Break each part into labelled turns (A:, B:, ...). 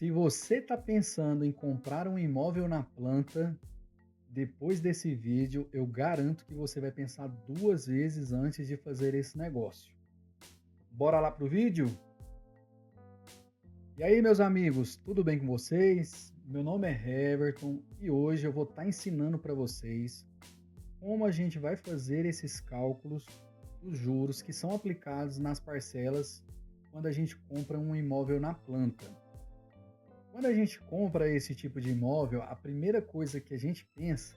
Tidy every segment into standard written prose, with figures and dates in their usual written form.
A: Se você está pensando em comprar um imóvel na planta, depois desse vídeo eu garanto que você vai pensar duas vezes antes de fazer esse negócio. Bora lá pro vídeo? E aí, meus amigos, tudo bem com vocês? Meu nome é Everton e hoje eu vou estar ensinando para vocês como a gente vai fazer esses cálculos dos juros que são aplicados nas parcelas quando a gente compra um imóvel na planta. Quando a gente compra esse tipo de imóvel, a primeira coisa que a gente pensa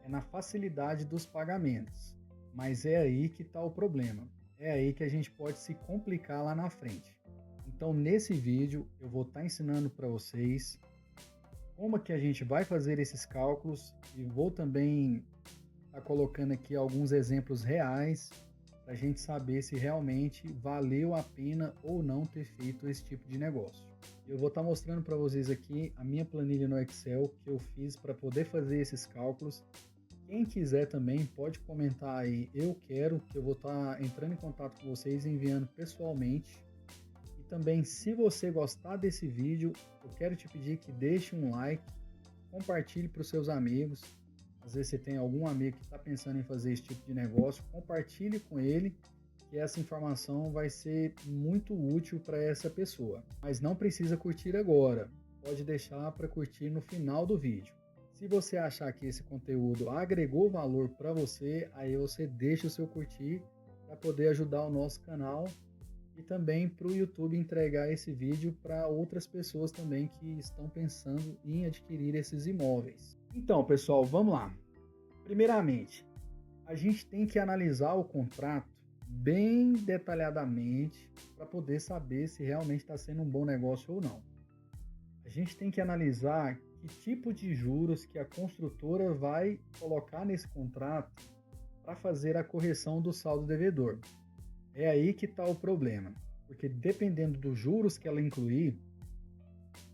A: é na facilidade dos pagamentos. Mas é aí que está o problema. É aí que a gente pode se complicar lá na frente. Então, nesse vídeo, eu vou estar ensinando para vocês como que a gente vai fazer esses cálculos e vou também estar colocando aqui alguns exemplos reais para a gente saber se realmente valeu a pena ou não ter feito esse tipo de negócio. Eu vou estar mostrando para vocês aqui a minha planilha no Excel que eu fiz para poder fazer esses cálculos. Quem quiser também pode comentar aí, eu quero, que eu vou estar entrando em contato com vocês, enviando pessoalmente. E também, se você gostar desse vídeo, eu quero te pedir que deixe um like, compartilhe para os seus amigos. Às vezes você tem algum amigo que está pensando em fazer esse tipo de negócio, compartilhe com ele, que essa informação vai ser muito útil para essa pessoa. Mas não precisa curtir agora, pode deixar para curtir no final do vídeo. Se você achar que esse conteúdo agregou valor para você, aí você deixa o seu curtir para poder ajudar o nosso canal e também para o YouTube entregar esse vídeo para outras pessoas também que estão pensando em adquirir esses imóveis. Então, pessoal, vamos lá. Primeiramente, a gente tem que analisar o contrato bem detalhadamente para poder saber se realmente está sendo um bom negócio ou não. A gente tem que analisar que tipo de juros que a construtora vai colocar nesse contrato para fazer a correção do saldo devedor. É aí que está o problema, porque dependendo dos juros que ela incluir,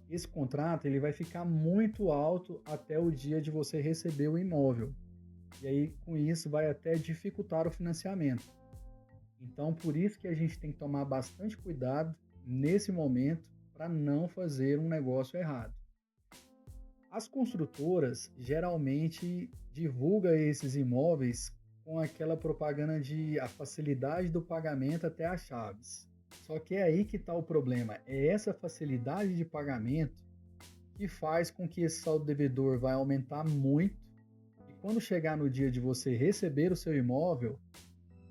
A: esse contrato ele vai ficar muito alto até o dia de você receber o imóvel. E aí, com isso, vai até dificultar o financiamento. Então, por isso que a gente tem que tomar bastante cuidado nesse momento para não fazer um negócio errado. As construtoras geralmente divulgam esses imóveis com aquela propaganda de a facilidade do pagamento até as chaves. Só que é aí que está o problema. É essa facilidade de pagamento que faz com que esse saldo devedor vai aumentar muito e quando chegar no dia de você receber o seu imóvel,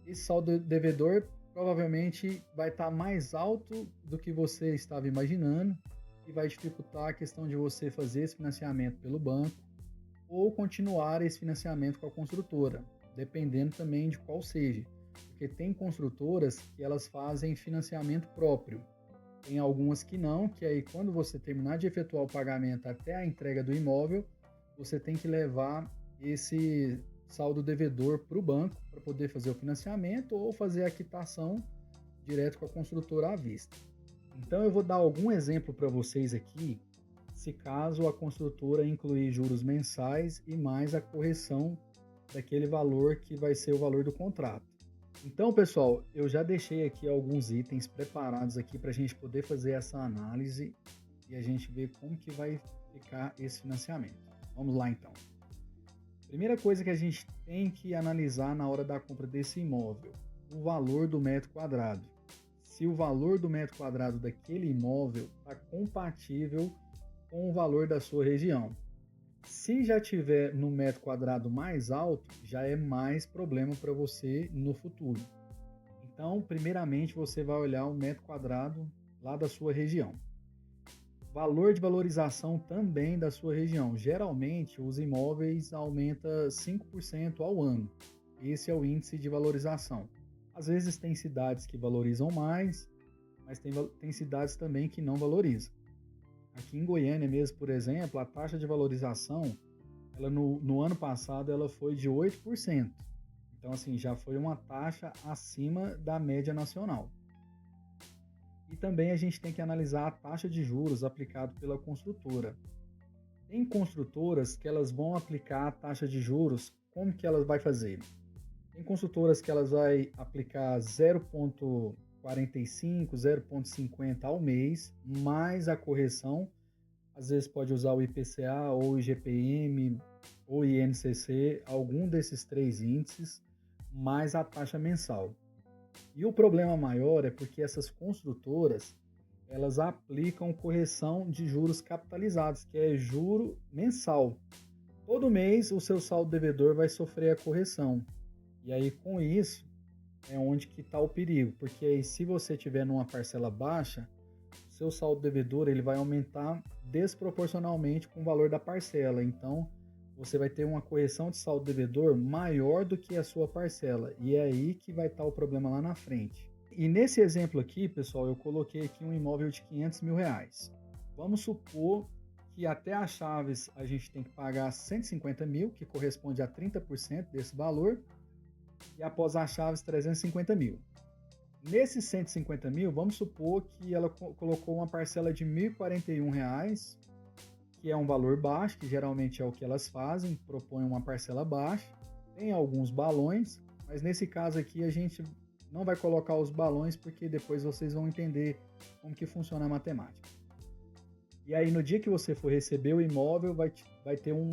A: esse saldo devedor provavelmente vai estar mais alto do que você estava imaginando e vai dificultar a questão de você fazer esse financiamento pelo banco ou continuar esse financiamento com a construtora, dependendo também de qual seja. Porque tem construtoras que elas fazem financiamento próprio. Tem algumas que não, que aí quando você terminar de efetuar o pagamento até a entrega do imóvel, você tem que levar esse saldo devedor para o banco para poder fazer o financiamento ou fazer a quitação direto com a construtora à vista. Então eu vou dar algum exemplo para vocês aqui, se caso a construtora incluir juros mensais e mais a correção daquele valor que vai ser o valor do contrato. Então, pessoal, eu já deixei aqui alguns itens preparados aqui para a gente poder fazer essa análise e a gente ver como que vai ficar esse financiamento. Vamos lá, então. Primeira coisa que a gente tem que analisar na hora da compra desse imóvel, o valor do metro quadrado. Se o valor do metro quadrado daquele imóvel está compatível com o valor da sua região. Se já tiver no metro quadrado mais alto, já é mais problema para você no futuro. Então, primeiramente, você vai olhar o metro quadrado lá da sua região. Valor de valorização também da sua região. Geralmente, os imóveis aumentam 5% ao ano. Esse é o índice de valorização. Às vezes tem cidades que valorizam mais, mas tem cidades também que não valorizam. Aqui em Goiânia mesmo, por exemplo, a taxa de valorização, ela no ano passado, ela foi de 8%. Então, assim, já foi uma taxa acima da média nacional. E também a gente tem que analisar a taxa de juros aplicada pela construtora. Tem construtoras que elas vão aplicar a taxa de juros, como que elas vai fazer? Tem construtoras que elas vai aplicar 0,45, 0,50 ao mês, mais a correção, às vezes pode usar o IPCA ou o IGPM ou INCC, algum desses 3 índices, mais a taxa mensal. E o problema maior é porque essas construtoras, elas aplicam correção de juros capitalizados, que é juro mensal. Todo mês o seu saldo devedor vai sofrer a correção. E aí com isso é onde que está o perigo, porque aí se você tiver numa parcela baixa, seu saldo devedor ele vai aumentar desproporcionalmente com o valor da parcela. Então você vai ter uma correção de saldo devedor maior do que a sua parcela. E é aí que vai estar o problema lá na frente. E nesse exemplo aqui, pessoal, eu coloquei aqui um imóvel de 500 mil reais. Vamos supor que até as chaves a gente tem que pagar 150 mil, que corresponde a 30% desse valor, e após as chaves 350 mil. Nesses 150 mil, vamos supor que ela colocou uma parcela de R$ 1.041, que é um valor baixo, que geralmente é o que elas fazem, propõem uma parcela baixa. Tem alguns balões, mas nesse caso aqui a gente não vai colocar os balões, porque depois vocês vão entender como que funciona a matemática. E aí no dia que você for receber o imóvel, vai ter um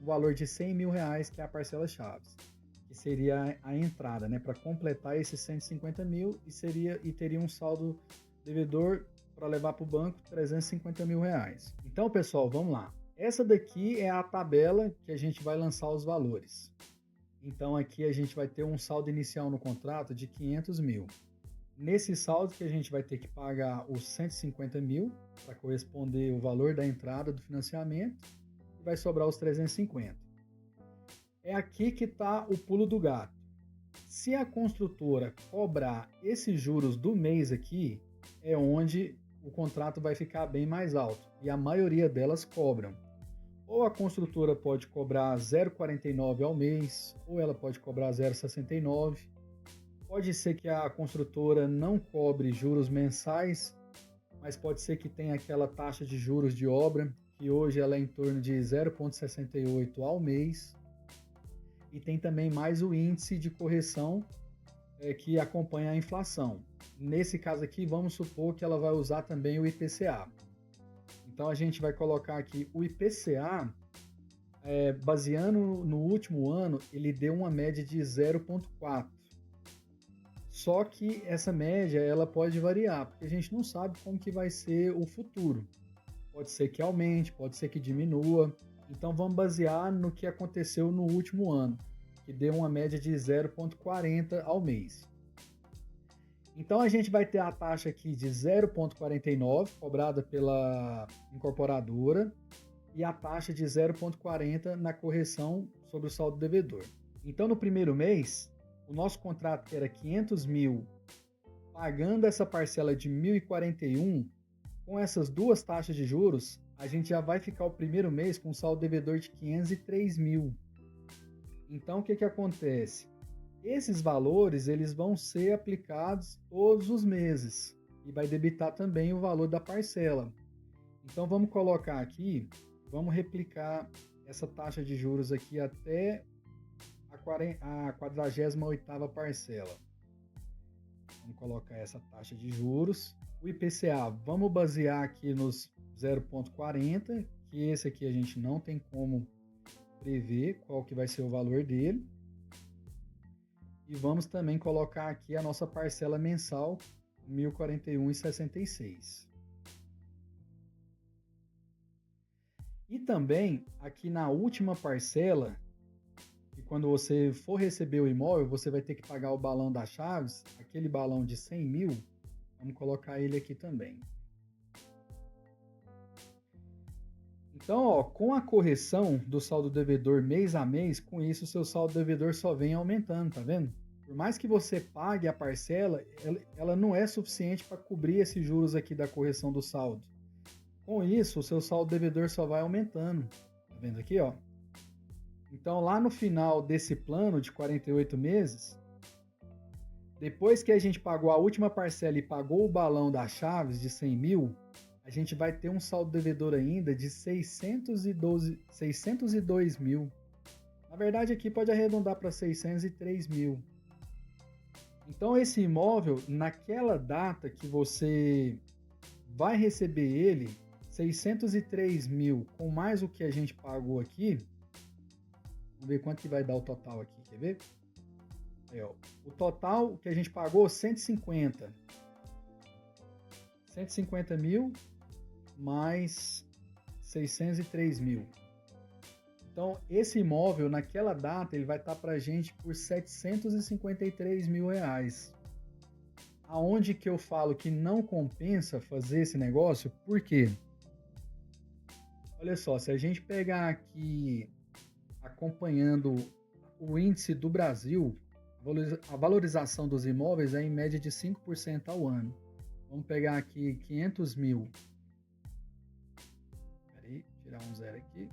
A: valor de 100 mil reais, que é a parcela chaves, que seria a entrada, né, para completar esses 150 mil e teria um saldo devedor para levar para o banco 350 mil reais. Então, pessoal, vamos lá. Essa daqui é a tabela que a gente vai lançar os valores. Então, aqui a gente vai ter um saldo inicial no contrato de 500 mil. Nesse saldo que a gente vai ter que pagar os 150 mil para corresponder o valor da entrada do financiamento e vai sobrar os 350. É aqui que está o pulo do gato. Se a construtora cobrar esses juros do mês aqui, é onde o contrato vai ficar bem mais alto. E a maioria delas cobram. Ou a construtora pode cobrar 0,49 ao mês, ou ela pode cobrar 0,69. Pode ser que a construtora não cobre juros mensais, mas pode ser que tenha aquela taxa de juros de obra, que hoje ela é em torno de 0,68 ao mês. E tem também mais o índice de correção que acompanha a inflação. Nesse caso aqui, vamos supor que ela vai usar também o IPCA. Então a gente vai colocar aqui o IPCA, baseando no último ano, ele deu uma média de 0,4. Só que essa média ela pode variar, porque a gente não sabe como que vai ser o futuro. Pode ser que aumente, pode ser que diminua. Então vamos basear no que aconteceu no último ano, que deu uma média de 0,40 ao mês. Então a gente vai ter a taxa aqui de 0,49 cobrada pela incorporadora e a taxa de 0,40 na correção sobre o saldo devedor. Então no primeiro mês, o nosso contrato que era 500 mil, pagando essa parcela de 1.041, com essas duas taxas de juros, a gente já vai ficar o primeiro mês com um saldo devedor de 503 mil. Então o que acontece? Esses valores eles vão ser aplicados todos os meses e vai debitar também o valor da parcela. Então vamos colocar aqui, vamos replicar essa taxa de juros aqui até a 48ª parcela. Vamos colocar essa taxa de juros. O IPCA, vamos basear aqui nos 0,40, que esse aqui a gente não tem como prever qual que vai ser o valor dele. E vamos também colocar aqui a nossa parcela mensal, R$ 1.041,66. E também, aqui na última parcela, que quando você for receber o imóvel, você vai ter que pagar o balão das chaves, aquele balão de 100 mil, vamos colocar ele aqui também. Então, ó, com a correção do saldo devedor mês a mês, com isso o seu saldo devedor só vem aumentando, tá vendo? Por mais que você pague a parcela, ela não é suficiente para cobrir esses juros aqui da correção do saldo. Com isso, o seu saldo devedor só vai aumentando. Tá vendo aqui, ó? Então, lá no final desse plano de 48 meses, depois que a gente pagou a última parcela e pagou o balão das chaves de 100 mil, a gente vai ter um saldo devedor ainda de 602 mil. Na verdade, aqui pode arredondar para 603 mil. Então, esse imóvel, naquela data que você vai receber ele, 603 mil com mais o que a gente pagou aqui, vamos ver quanto que vai dar o total aqui, quer ver? Aí, ó, o total que a gente pagou, 150 mil mais 603 mil. Então, esse imóvel, naquela data, ele vai estar para a gente por 753 mil reais. Aonde que eu falo que não compensa fazer esse negócio? Por quê? Olha só, se a gente pegar aqui, acompanhando o índice do Brasil, a valorização dos imóveis é em média de 5% ao ano. Vamos pegar aqui 500 mil. Peraí, tirar um zero aqui.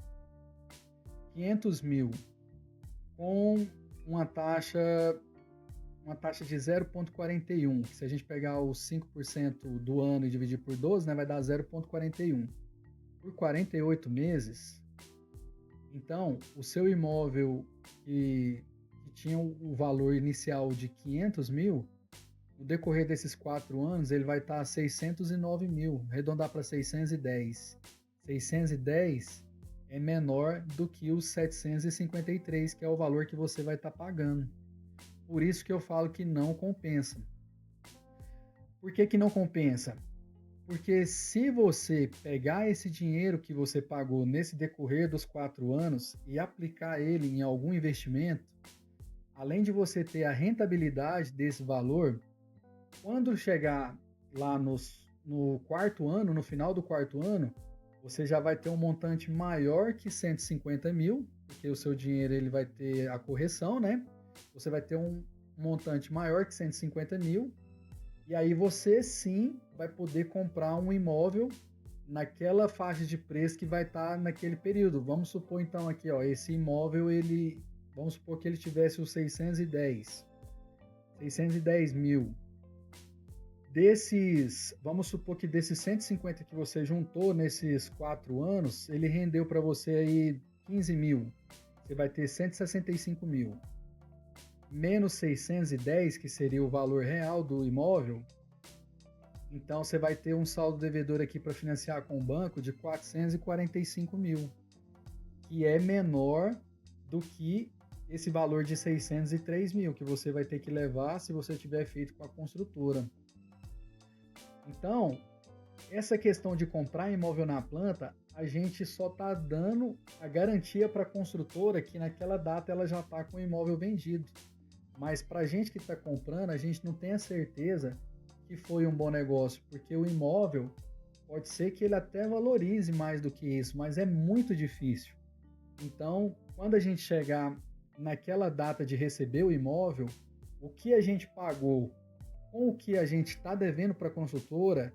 A: 500 mil com uma taxa de 0,41. Se a gente pegar os 5% do ano e dividir por 12, né, vai dar 0,41. Por 48 meses, então, o seu imóvel que tinha o valor inicial de 500 mil, no decorrer desses 4 anos, ele vai estar a 609 mil, arredondar para 610. 610 é menor do que os 753, que é o valor que você vai estar pagando. Por isso que eu falo que não compensa. Por que que não compensa? Porque se você pegar esse dinheiro que você pagou nesse decorrer dos 4 anos e aplicar ele em algum investimento, além de você ter a rentabilidade desse valor, quando chegar lá no 4º ano, no final do 4º ano, você já vai ter um montante maior que 150 mil, porque o seu dinheiro ele vai ter a correção, né? Você vai ter um montante maior que 150 mil, e aí você sim vai poder comprar um imóvel naquela faixa de preço que vai estar naquele período. Vamos supor então aqui, ó, esse imóvel vamos supor que ele tivesse os 610 mil. Vamos supor que desses 150 que você juntou nesses 4 anos, ele rendeu para você aí 15 mil. Você vai ter 165 mil. Menos 610, que seria o valor real do imóvel, então você vai ter um saldo devedor aqui para financiar com o banco de 445 mil, que é menor do que esse valor de 603 mil que você vai ter que levar se você tiver feito com a construtora. Então, essa questão de comprar imóvel na planta, a gente só está dando a garantia para a construtora que naquela data ela já está com o imóvel vendido. Mas para a gente que está comprando, a gente não tem a certeza que foi um bom negócio, porque o imóvel pode ser que ele até valorize mais do que isso, mas é muito difícil. Então, quando a gente chegar naquela data de receber o imóvel, o que a gente pagou com o que a gente está devendo para a construtora,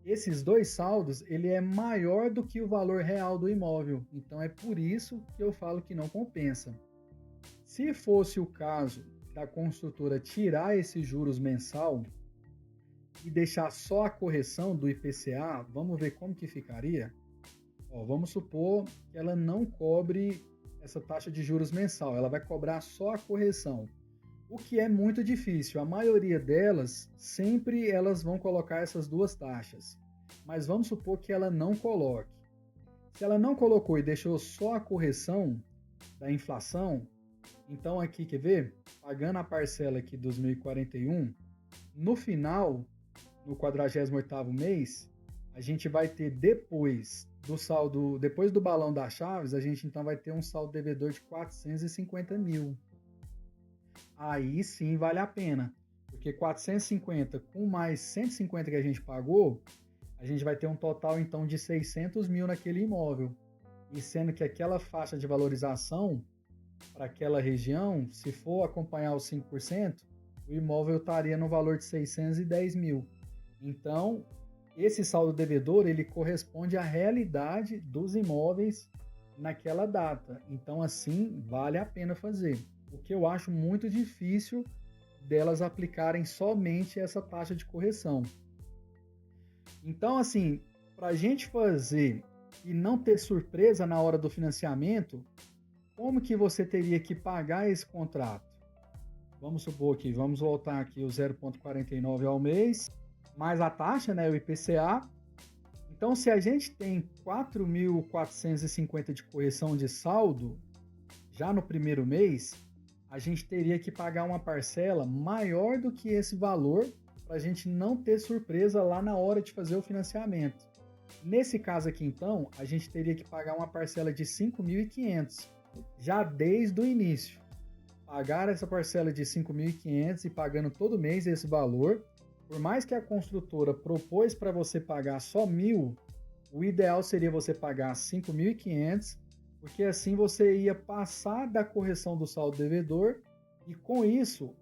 A: esses dois saldos, ele é maior do que o valor real do imóvel. Então, é por isso que eu falo que não compensa. Se fosse o caso da construtora tirar esses juros mensal e deixar só a correção do IPCA, vamos ver como que ficaria? Ó, vamos supor que ela não cobre essa taxa de juros mensal, ela vai cobrar só a correção, o que é muito difícil. A maioria delas, sempre elas vão colocar essas duas taxas, mas vamos supor que ela não coloque. Se ela não colocou e deixou só a correção da inflação, então aqui, quer ver? Pagando a parcela aqui dos 1.041, no final, no 48º mês, a gente vai ter depois do balão das chaves, a gente então vai ter um saldo devedor de 450 mil. Aí sim vale a pena, porque 450 com mais 150 que a gente pagou, a gente vai ter um total então de 600 mil naquele imóvel. E sendo que aquela faixa de valorização para aquela região, se for acompanhar os 5%, o imóvel estaria no valor de 610 mil. Então, esse saldo devedor, ele corresponde à realidade dos imóveis naquela data. Então, assim, vale a pena fazer. O que eu acho muito difícil delas aplicarem somente essa taxa de correção. Então, assim, para a gente fazer e não ter surpresa na hora do financiamento, como que você teria que pagar esse contrato? Vamos supor que vamos voltar aqui o 0,49 ao mês, mais a taxa, né, o IPCA. Então, se a gente tem 4.450 de correção de saldo, já no primeiro mês, a gente teria que pagar uma parcela maior do que esse valor para a gente não ter surpresa lá na hora de fazer o financiamento. Nesse caso aqui, então, a gente teria que pagar uma parcela de 5.500, já desde o início. Pagar essa parcela de 5.500 e pagando todo mês esse valor, por mais que a construtora propôs para você pagar só 1.000, o ideal seria você pagar 5.500, porque assim você ia passar da correção do saldo devedor e com isso,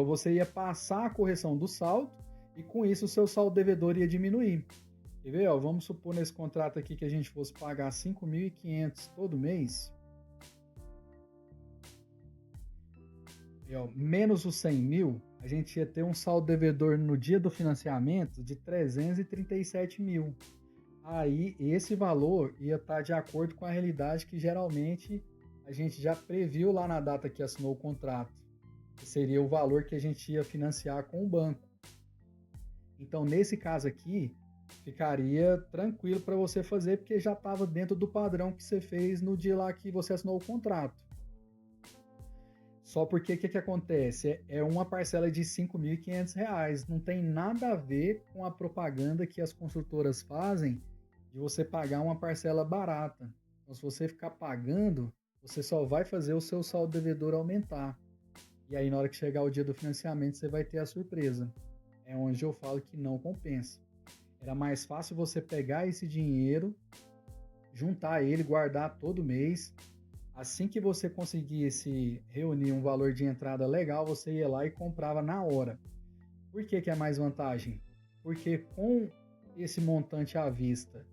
A: você ia passar a correção do saldo e com isso o seu saldo devedor ia diminuir. Quer ver? Ó, vamos supor nesse contrato aqui que a gente fosse pagar 5.500 todo mês. E, ó, menos os 100 mil, a gente ia ter um saldo devedor no dia do financiamento de 337 mil. Aí esse valor ia estar de acordo com a realidade que geralmente a gente já previu lá na data que assinou o contrato, que seria o valor que a gente ia financiar com o banco. Então, nesse caso aqui, ficaria tranquilo para você fazer, porque já estava dentro do padrão que você fez no dia lá que você assinou o contrato. Só porque o que acontece? É uma parcela de R$ 5.500, não tem nada a ver com a propaganda que as construtoras fazem de você pagar uma parcela barata. Então, se você ficar pagando, você só vai fazer o seu saldo devedor aumentar. E aí, na hora que chegar o dia do financiamento, você vai ter a surpresa. É onde eu falo que não compensa. Era mais fácil você pegar esse dinheiro, juntar ele, guardar todo mês. Assim que você conseguisse reunir um valor de entrada legal, você ia lá e comprava na hora. Por que é mais vantagem? Porque com esse montante à vista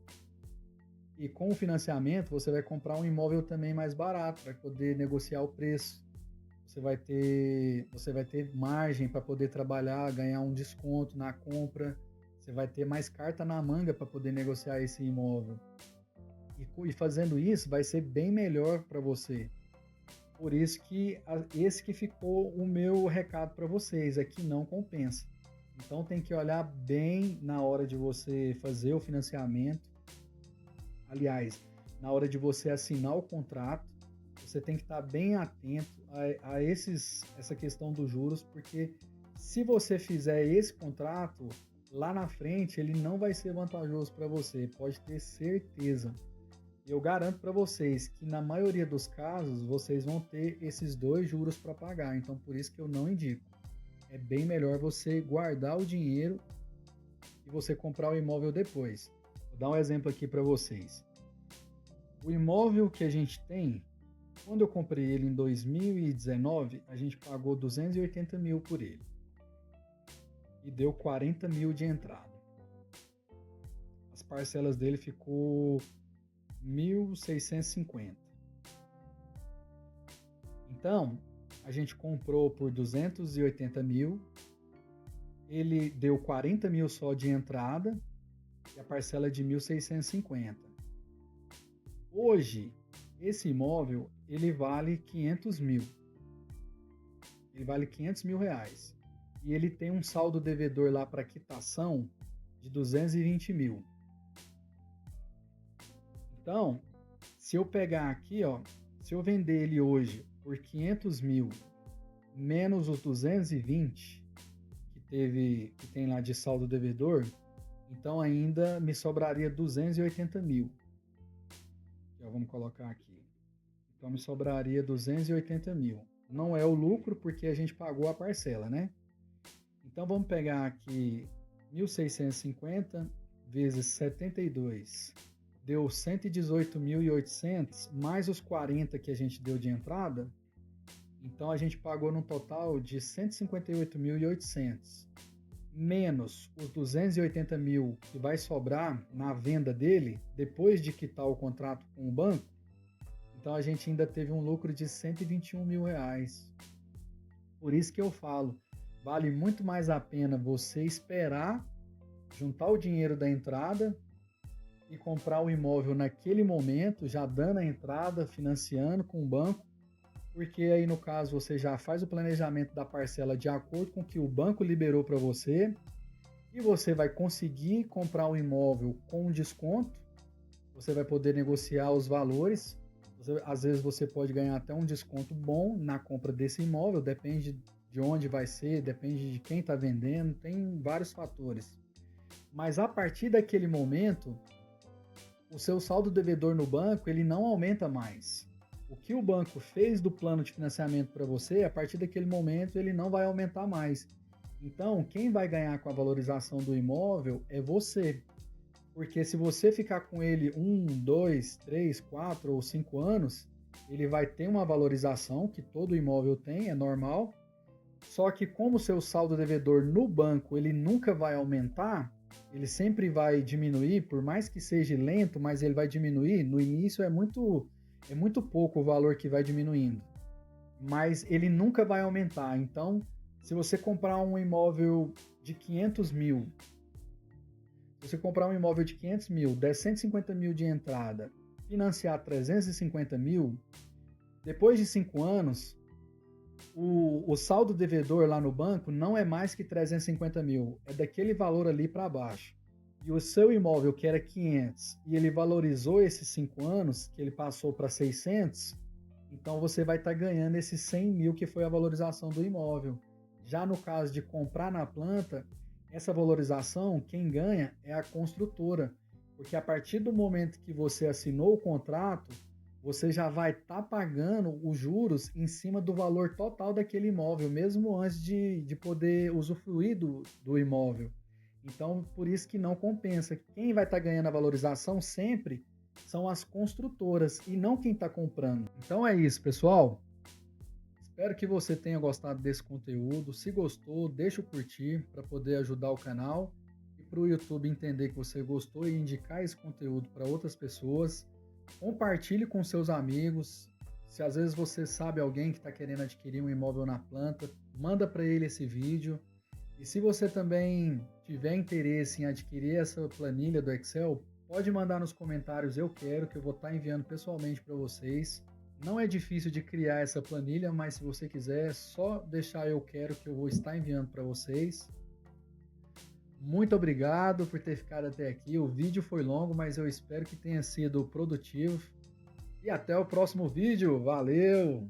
A: e com o financiamento, você vai comprar um imóvel também mais barato, para poder negociar o preço. Você vai ter margem para poder trabalhar, ganhar um desconto na compra. Você vai ter mais carta na manga para poder negociar esse imóvel. E fazendo isso vai ser bem melhor para você. Por isso que esse que ficou o meu recado para vocês, é que não compensa. Então tem que olhar bem na hora de você fazer o financiamento. Aliás, na hora de você assinar o contrato, você tem que estar bem atento a essa questão dos juros, porque se você fizer esse contrato, lá na frente ele não vai ser vantajoso para você, pode ter certeza. Eu garanto para vocês que na maioria dos casos vocês vão ter esses dois juros para pagar, então por isso que eu não indico. É bem melhor você guardar o dinheiro e você comprar o imóvel depois. Vou dar um exemplo aqui para vocês. O imóvel que a gente tem, quando eu comprei ele em 2019, a gente pagou 280 mil por ele e deu 40 mil de entrada. As parcelas dele ficou 1.650. Então, a gente comprou por 280 mil, ele deu 40 mil só de entrada e a parcela de 1.650. Hoje, esse imóvel, ele vale 500 mil. Ele vale 500 mil reais. E ele tem um saldo devedor lá para quitação de 220 mil. Então, se eu pegar aqui, ó, se eu vender ele hoje por 500 mil menos os 220 que tem lá de saldo devedor, então ainda me sobraria 280 mil. Então, vamos colocar aqui. Então me sobraria 280 mil. Não é o lucro porque a gente pagou a parcela, né? Então vamos pegar aqui 1.650 vezes 72. Deu 118.800 mais os 40 que a gente deu de entrada. Então a gente pagou num total de 158.800. Menos os 280 mil que vai sobrar na venda dele, depois de quitar o contrato com o banco. Então a gente ainda teve um lucro de 121 mil reais. Por isso que eu falo, vale muito mais a pena você esperar, juntar o dinheiro da entrada e comprar o imóvel naquele momento, já dando a entrada, financiando com o banco, porque aí no caso você já faz o planejamento da parcela de acordo com o que o banco liberou para você e você vai conseguir comprar o imóvel com desconto. Você vai poder negociar os valores. Às vezes você pode ganhar até um desconto bom na compra desse imóvel, depende de onde vai ser, depende de quem está vendendo, tem vários fatores. Mas a partir daquele momento, o seu saldo devedor no banco ele não aumenta mais. O que o banco fez do plano de financiamento para você, a partir daquele momento ele não vai aumentar mais. Então, quem vai ganhar com a valorização do imóvel é você. Porque se você ficar com ele 1, 2, 3, 4 ou 5 anos, ele vai ter uma valorização que todo imóvel tem, é normal. Só que como o seu saldo devedor no banco ele nunca vai aumentar, ele sempre vai diminuir, por mais que seja lento, mas ele vai diminuir. No início é muito pouco o valor que vai diminuindo, mas ele nunca vai aumentar. Então, se você comprar um imóvel de 500 mil, se você comprar um imóvel de 500 mil, der 150 mil de entrada, financiar 350 mil, depois de 5 anos, o saldo devedor lá no banco não é mais que 350 mil, é daquele valor ali para baixo. E o seu imóvel, que era 500, e ele valorizou esses 5 anos, que ele passou para 600, então você vai estar ganhando esses 100 mil que foi a valorização do imóvel. Já no caso de comprar na planta, essa valorização, quem ganha é a construtora, porque a partir do momento que você assinou o contrato, você já vai estar pagando os juros em cima do valor total daquele imóvel, mesmo antes de poder usufruir do imóvel. Então, por isso que não compensa. Quem vai estar ganhando a valorização sempre são as construtoras e não quem está comprando. Então é isso, pessoal. Espero que você tenha gostado desse conteúdo. Se gostou, deixa o curtir para poder ajudar o canal e para o YouTube entender que você gostou e indicar esse conteúdo para outras pessoas. Compartilhe com seus amigos. Se às vezes você sabe alguém que está querendo adquirir um imóvel na planta, manda para ele esse vídeo. E se você também tiver interesse em adquirir essa planilha do Excel, pode mandar nos comentários eu quero, que eu vou estar enviando pessoalmente para vocês. Não é difícil de criar essa planilha, mas se você quiser, é só deixar eu quero que eu vou estar enviando para vocês. Muito obrigado por ter ficado até aqui. O vídeo foi longo, mas eu espero que tenha sido produtivo. E até o próximo vídeo. Valeu!